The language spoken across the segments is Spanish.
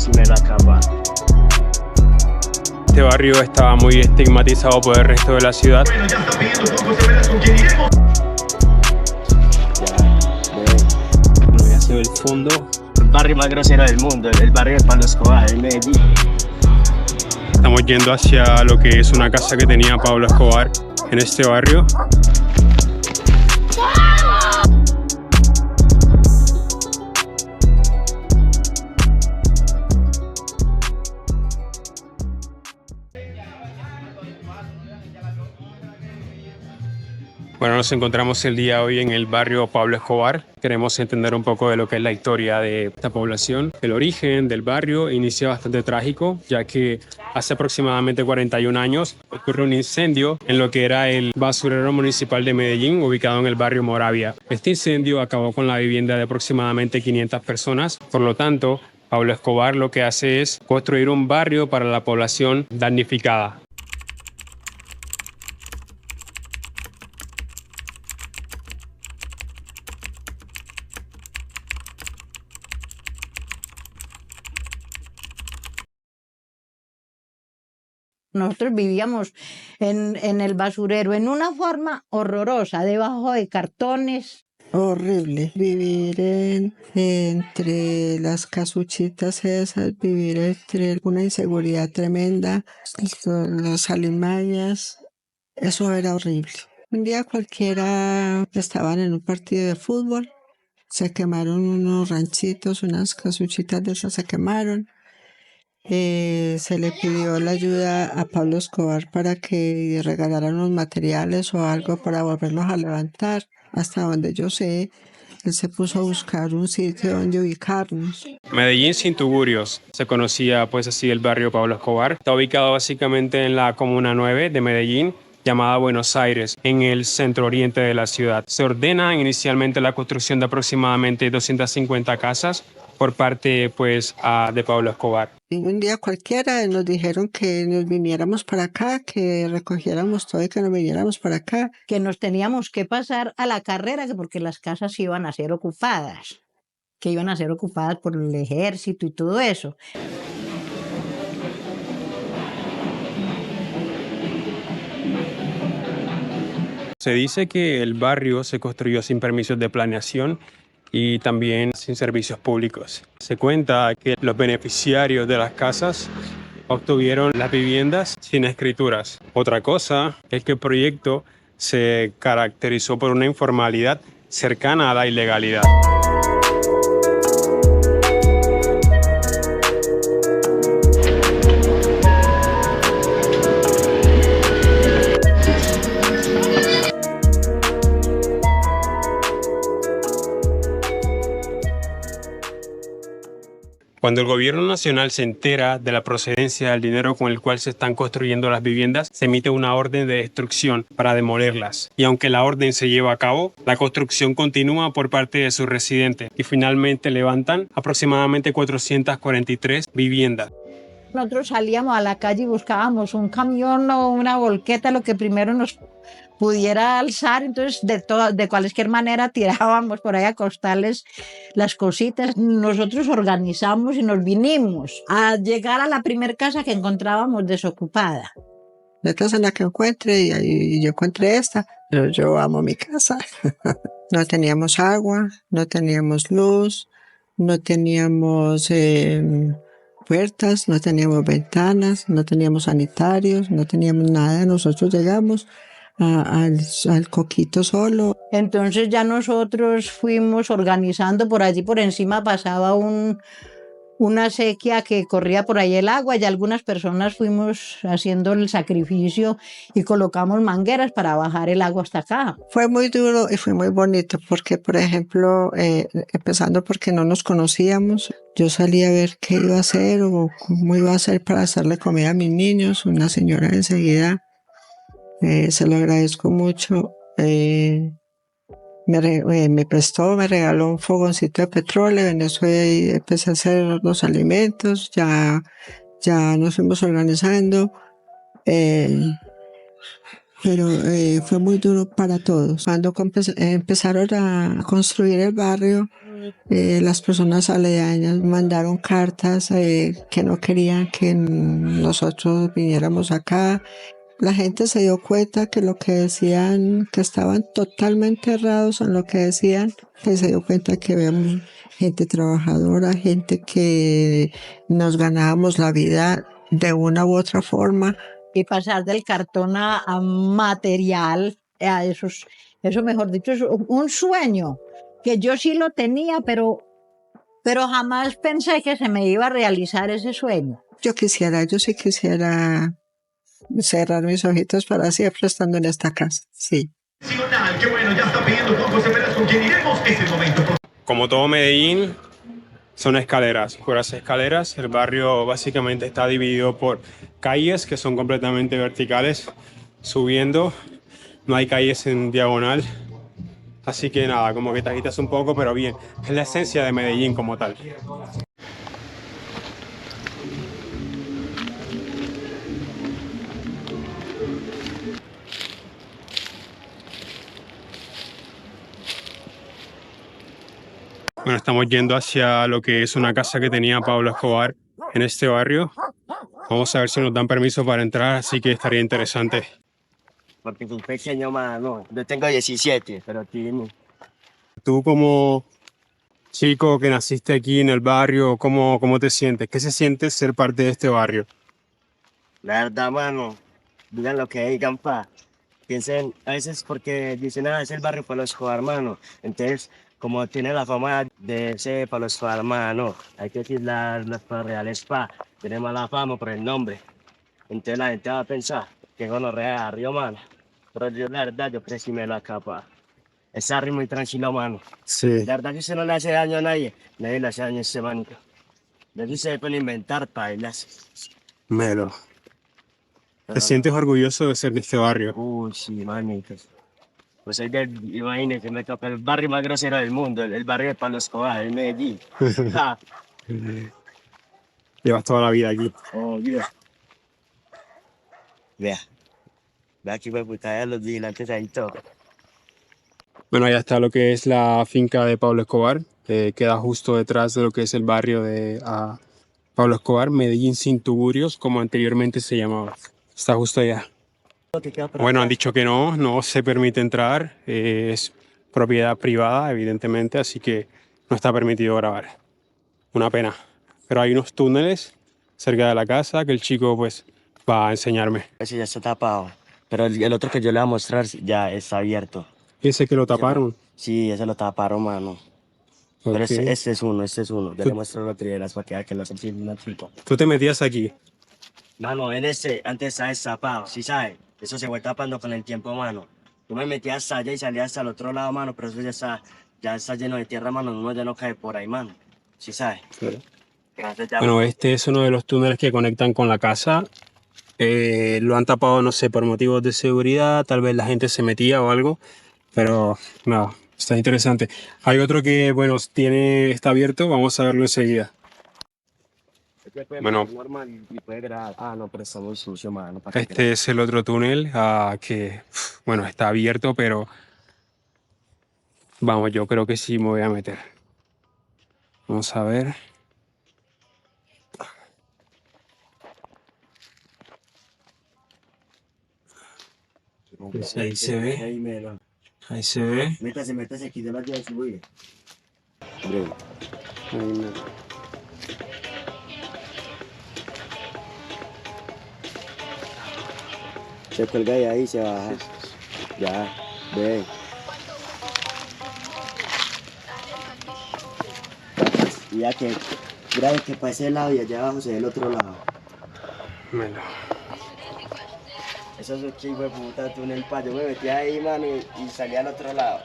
se me va a acabar. Este barrio estaba muy estigmatizado por el resto de la ciudad. Bueno, ya está pidiendo poco, se verás con quién iremos. Bueno, ya se ve el fondo. El barrio más grosero del mundo, el barrio de Pablo Escobar, en Medellín. Estamos yendo hacia lo que es una casa que tenía Pablo Escobar en este barrio. Bueno, nos encontramos el día de hoy en el barrio Pablo Escobar. Queremos entender un poco de lo que es la historia de esta población. El origen del barrio inicia bastante trágico, ya que hace aproximadamente 41 años ocurrió un incendio en lo que era el basurero municipal de Medellín, ubicado en el barrio Moravia. Este incendio acabó con la vivienda de aproximadamente 500 personas. Por lo tanto, Pablo Escobar lo que hace es construir un barrio para la población damnificada. Nosotros vivíamos en el basurero en una forma horrorosa, debajo de cartones. Horrible vivir entre las casuchitas esas, vivir entre una inseguridad tremenda, las alimañas, eso era horrible. Un día cualquiera estaban en un partido de fútbol, se quemaron unos ranchitos, unas casuchitas de esas se quemaron. Se le pidió la ayuda a Pablo Escobar para que regalara unos materiales o algo para volverlos a levantar. Hasta donde yo sé, él se puso a buscar un sitio donde ubicarnos. Medellín sin tugurios, se conocía pues así el barrio Pablo Escobar. Está ubicado básicamente en la Comuna 9 de Medellín, llamada Buenos Aires, en el centro oriente de la ciudad. Se ordena inicialmente la construcción de aproximadamente 250 casas por parte pues de Pablo Escobar. Y un día cualquiera nos dijeron que nos viniéramos para acá, que recogiéramos todo y que nos viniéramos para acá. Que nos teníamos que pasar a la carrera porque las casas iban a ser ocupadas, que iban a ser ocupadas por el ejército y todo eso. Se dice que el barrio se construyó sin permisos de planeación y también sin servicios públicos. Se cuenta que los beneficiarios de las casas obtuvieron las viviendas sin escrituras. Otra cosa es que el proyecto se caracterizó por una informalidad cercana a la ilegalidad. Cuando el gobierno nacional se entera de la procedencia del dinero con el cual se están construyendo las viviendas, se emite una orden de destrucción para demolerlas. Y aunque la orden se lleva a cabo, la construcción continúa por parte de sus residentes y finalmente levantan aproximadamente 443 viviendas. Nosotros salíamos a la calle y buscábamos un camión o una volqueta, lo que primero nos pudiera alzar, entonces de cualquier manera tirábamos por ahí a costarles las cositas. Nosotros organizamos y nos vinimos a llegar a la primera casa que encontrábamos desocupada. La casa en la que encuentre y yo encontré esta, pero yo amo mi casa. No teníamos agua, no teníamos luz, no teníamos puertas, no teníamos ventanas, no teníamos sanitarios, no teníamos nada. Nosotros llegamos al coquito solo. Entonces ya nosotros fuimos organizando por allí, por encima pasaba una sequía que corría por ahí el agua y algunas personas fuimos haciendo el sacrificio y colocamos mangueras para bajar el agua hasta acá. Fue muy duro y fue muy bonito porque, por ejemplo, empezando porque no nos conocíamos, yo salí a ver qué iba a hacer o cómo iba a hacer para hacerle comida a mis niños. Una señora enseguida, se lo agradezco mucho, me regaló un fogoncito de petróleo. En eso empecé a hacer los alimentos, ya nos fuimos organizando, pero fue muy duro para todos. Cuando empezaron a construir el barrio, Las personas aledañas mandaron cartas que no querían que nosotros viniéramos acá. La gente se dio cuenta que lo que decían, que estaban totalmente errados en lo que decían, que se dio cuenta que había gente trabajadora, gente que nos ganábamos la vida de una u otra forma. Y pasar del cartón a material, eso mejor dicho, es un sueño que yo sí lo tenía, pero jamás pensé que se me iba a realizar ese sueño. Yo sí quisiera cerrar mis ojitos para siempre estando en esta casa, sí. Nacional, qué bueno, ya está pidiendo Juan José Pérez con quien iremos. Es el momento. Como todo Medellín, son escaleras. Por las escaleras, el barrio básicamente está dividido por calles que son completamente verticales, subiendo. No hay calles en diagonal. Así que nada, como que te agitas un poco, pero bien. Es la esencia de Medellín como tal. Bueno, estamos yendo hacia lo que es una casa que tenía Pablo Escobar en este barrio. Vamos a ver si nos dan permiso para entrar, así que estaría interesante. Porque soy pequeño, mano. Yo tengo 17, pero tiene. Tú como chico que naciste aquí en el barrio, ¿cómo te sientes? ¿Qué se siente ser parte de este barrio? La verdad, mano, digan lo que digan, pa. Piensen, a veces porque dicen, es el barrio Pablo Escobar, mano. Entonces, como tiene la fama de ser Pablo Escobar, mano, hay que decir las cosas reales, pa. Tenemos la fama por el nombre. Entonces la gente va a pensar que gonorrea Río, mano. Pero yo, la verdad, yo crecí melo acá, pa. Es arriba muy tranquilo, mano. Sí. La verdad que usted no le hace daño a nadie le hace daño a ese manito. Le dice de puede inventar bailas. Melo. ¿Te sientes orgulloso de ser de este barrio? Uy, sí, manitos. Pues soy del, imagínese, me toca el barrio más grosero del mundo, el barrio de Pablo Escobar, el Medellín. Ja, Llevas toda la vida aquí. oh, Dios. Vea, vea aquí, pues, puta, los vigilantes ahí todo. Bueno, allá está lo que es la finca de Pablo Escobar. Queda justo detrás de lo que es el barrio de Pablo Escobar, Medellín Sin Tuburios, como anteriormente se llamaba. Está justo allá. Bueno, han dicho que no se permite entrar. Es propiedad privada, evidentemente, así que no está permitido grabar. Una pena. Pero hay unos túneles cerca de la casa que el chico pues va a enseñarme. Ese ya está tapado, pero el otro que yo le voy a mostrar ya está abierto. Ese que lo taparon. Sí, ese lo taparon, mano. Pero Ok. este es uno. Ya le muestro los trieras para que vea que lo hacen sin una chica. Tú te metías aquí. Mano, en ese, antes estaba destapado, ¿sí sabes? Eso se fue tapando con el tiempo, mano. Yo me metía hasta allá y salía hasta el otro lado, mano, pero eso ya está lleno de tierra, mano. Uno ya no cae por ahí, mano. ¿Sí sabes? Entonces ya- Bueno, este es uno de los túneles que conectan con la casa. Lo han tapado, no sé, por motivos de seguridad. Tal vez la gente se metía o algo. Pero nada, está interesante. Hay otro que, bueno, está abierto. Vamos a verlo enseguida. Bueno. Normal y puede grabar. Ah, no, pero está muy sucio, mano. ¿para qué Este es el otro túnel que, bueno, está abierto, pero vamos, yo creo que sí me voy a meter. Vamos a ver. Pues ahí se ve. Ahí mero. Ahí se ve. Métase aquí de la llave, subir. Breve. Ahí me- Se cuelga de ahí y se baja. Ya, ve. Y ya que, grave que para ese lado y allá abajo se ve el otro lado. me lo- Eso es un chico de puta túnel pa. Yo me metí ahí, mano, y salí al otro lado.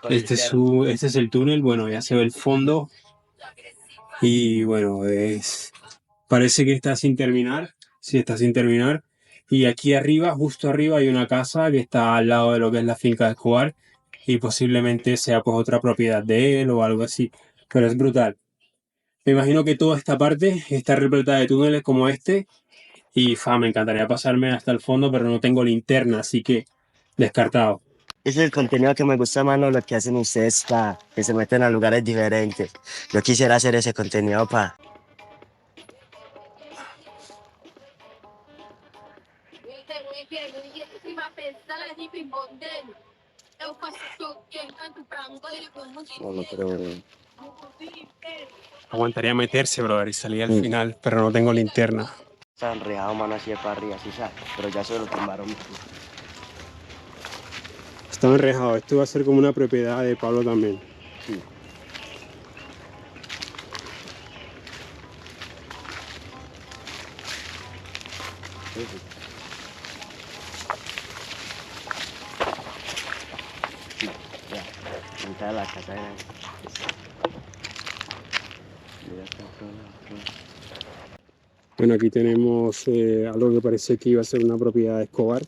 Este es el túnel, bueno, ya se ve el fondo. Y bueno, parece que está sin terminar. Sí, está sin terminar. Y aquí arriba, justo arriba, hay una casa que está al lado de lo que es la finca de Escobar. Y posiblemente sea pues otra propiedad de él o algo así. Pero es brutal. Me imagino que toda esta parte está repleta de túneles como este. Y me encantaría pasarme hasta el fondo, pero no tengo linterna, así que descartado. es el contenido que me gusta, mano, lo que hacen ustedes, pa, que se meten a lugares diferentes. Yo quisiera hacer ese contenido, pa. Bueno, pero Aguantaría meterse, brother, y salir al final, pero no tengo linterna. está enrejado, mano, así de para arriba, así, ¿sabes? Pero ya se lo tumbaron. Estaba enrejado. Esto va a ser como una propiedad de Pablo también. Sí. Sí, ya. Mitad de la casa era. Mira, está todo. Bueno, aquí tenemos algo que parece que iba a ser una propiedad de Escobar.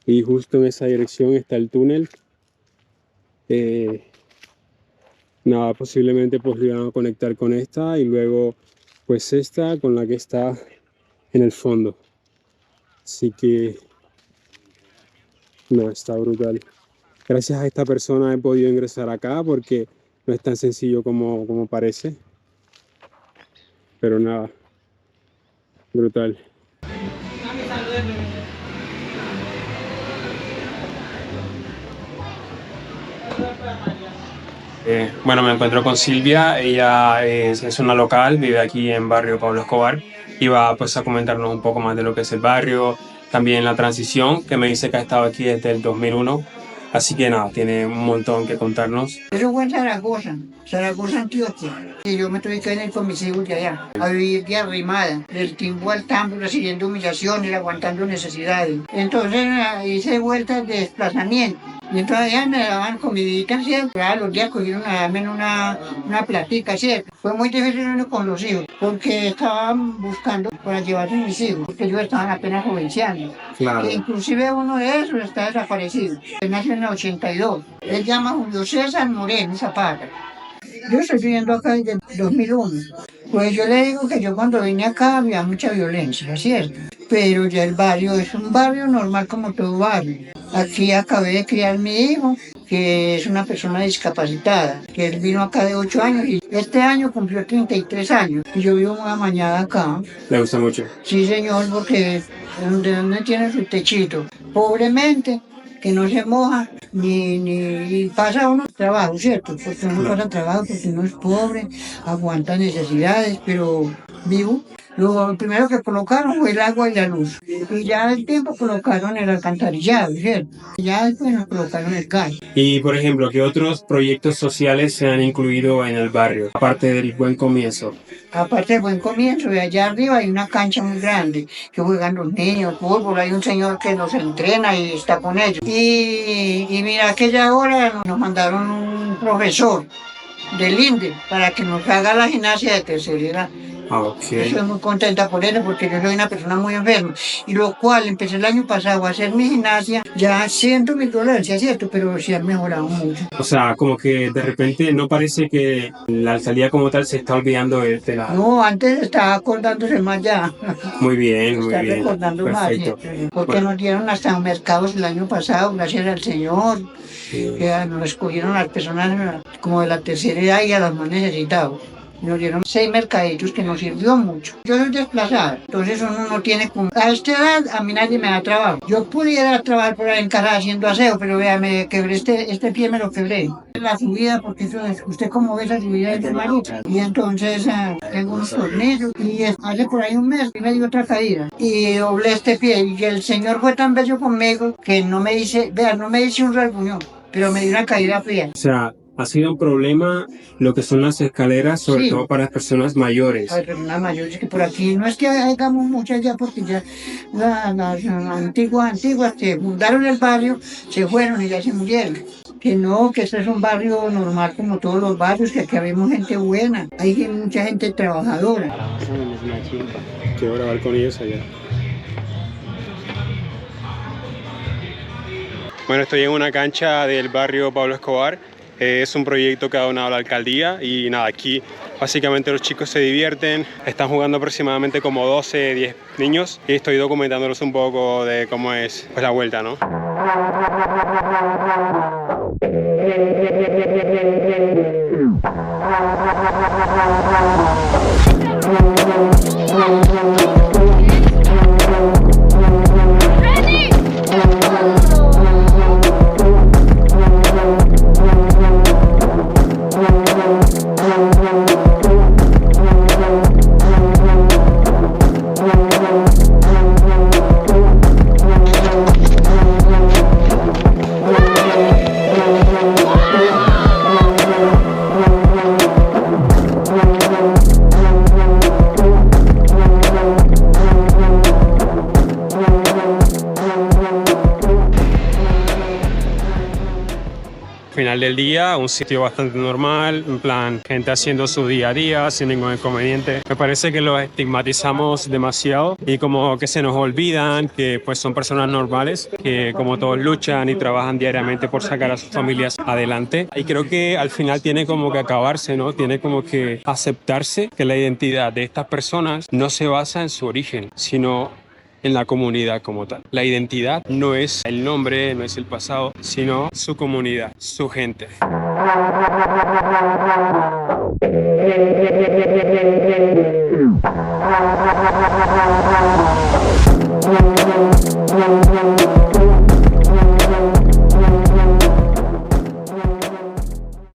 Y justo en esa dirección está el túnel. Nada, posiblemente pues lo iban a conectar con esta y luego pues esta con la que está en el fondo. Así que no, está brutal. Gracias a esta persona he podido ingresar acá porque no es tan sencillo como parece. Pero nada, brutal. Bueno, me encuentro con Silvia, ella es una local, vive aquí en barrio Pablo Escobar y va pues a comentarnos un poco más de lo que es el barrio, también la transición, que me dice que ha estado aquí desde el 2001, así que nada, tiene un montón que contarnos. Eso fue en Zaragoza, Zaragoza, Antioquia. Y yo me tuve que venir con mis hijos de allá, a vivir de arrimada, del timbo al tambo, recibiendo humillaciones, aguantando necesidades. Entonces hice vueltas de desplazamiento. Y entonces allá me daban comidita, ¿cierto? Ya los días cogieron a darme una platica, ¿cierto? Fue muy difícil uno con los hijos, porque estaban buscando para llevarse a mis hijos, porque ellos estaban apenas jovenciando. Claro. E inclusive uno de esos está desaparecido. Él nació en el 82. Él llama Julio César Moreno Zapata. Yo estoy viviendo acá desde 2001. Pues yo le digo que yo cuando vine acá había mucha violencia, ¿cierto? Pero ya el barrio es un barrio normal como todo barrio. Aquí acabé de criar mi hijo, que es una persona discapacitada, que él vino acá de 8 años y este año cumplió 33 años. Y yo vivo muy amañada acá. ¿Le gusta mucho? Sí, señor, porque donde tiene su techito. Pobremente, que no se moja, ni pasa uno trabajo, ¿cierto? Porque uno pasa trabajo porque uno es pobre, aguanta necesidades, pero vivo. Lo primero que colocaron fue el agua y la luz. Y ya al tiempo colocaron el alcantarillado, ¿cierto? Ya después nos colocaron el gas. Y por ejemplo, ¿qué otros proyectos sociales se han incluido en el barrio, aparte del Buen Comienzo? Aparte del Buen Comienzo, de allá arriba hay una cancha muy grande que juegan los niños, fútbol, hay un señor que los entrena y está con ellos. Y mira, aquella hora nos mandaron un profesor del INDE para que nos haga la gimnasia de tercera edad. Okay. Estoy muy contenta por eso porque yo soy una persona muy enferma y lo cual empecé el año pasado a hacer mi gimnasia ya siento mi dolencia, ¿cierto? Pero sí ha mejorado mucho. O sea, como que de repente no parece que la alcaldía como tal se está olvidando de la... No, antes estaba acordándose más ya. Muy bien, muy Está bien. recordando Perfecto. más, ¿cierto? Porque nos dieron hasta mercados el año pasado, gracias al Señor. Que nos escogieron a las personas como de la tercera edad y a los más necesitados. Nos dieron 6 mercaditos que nos sirvió mucho. Yo soy desplazada, entonces uno no tiene como... A esta edad a mí nadie me da trabajo. Yo pudiera trabajar por ahí en casa haciendo aseo, pero vea, me quebré este pie, me lo quebré. La subida, porque eso es, usted como ve esa subida es de marita. Y entonces tengo unos tornillos y hace por ahí un mes y me dio otra caída. Y doblé este pie y el Señor fue tan bello conmigo que no me dice, vea, no me dice un rasguñón, pero me dio una caída fría. O sea, ha sido un problema lo que son las escaleras, sobre Sí. todo para las personas mayores. Hay personas mayores que por aquí no es que hagamos muchas ya, porque ya las antiguas que fundaron el barrio se fueron y ya se murieron. Que no, que este es un barrio normal como todos los barrios, que aquí habemos gente buena, hay mucha gente trabajadora. Eso es una chimba. Quiero grabar con ellos allá. Bueno, estoy en una cancha del barrio Pablo Escobar. Es un proyecto que ha donado la alcaldía y nada, aquí básicamente los chicos se divierten, están jugando aproximadamente como 12, 10 niños y estoy documentándolos un poco de cómo es pues, la vuelta, ¿no? Final del día, un sitio bastante normal, en plan, gente haciendo su día a día sin ningún inconveniente. Me parece que los estigmatizamos demasiado y como que se nos olvidan que pues son personas normales, que como todos luchan y trabajan diariamente por sacar a sus familias adelante. Y creo que al final tiene como que acabarse, ¿no? Tiene como que aceptarse que la identidad de estas personas no se basa en su origen, sino en la comunidad como tal. La identidad no es el nombre, no es el pasado, sino su comunidad, su gente.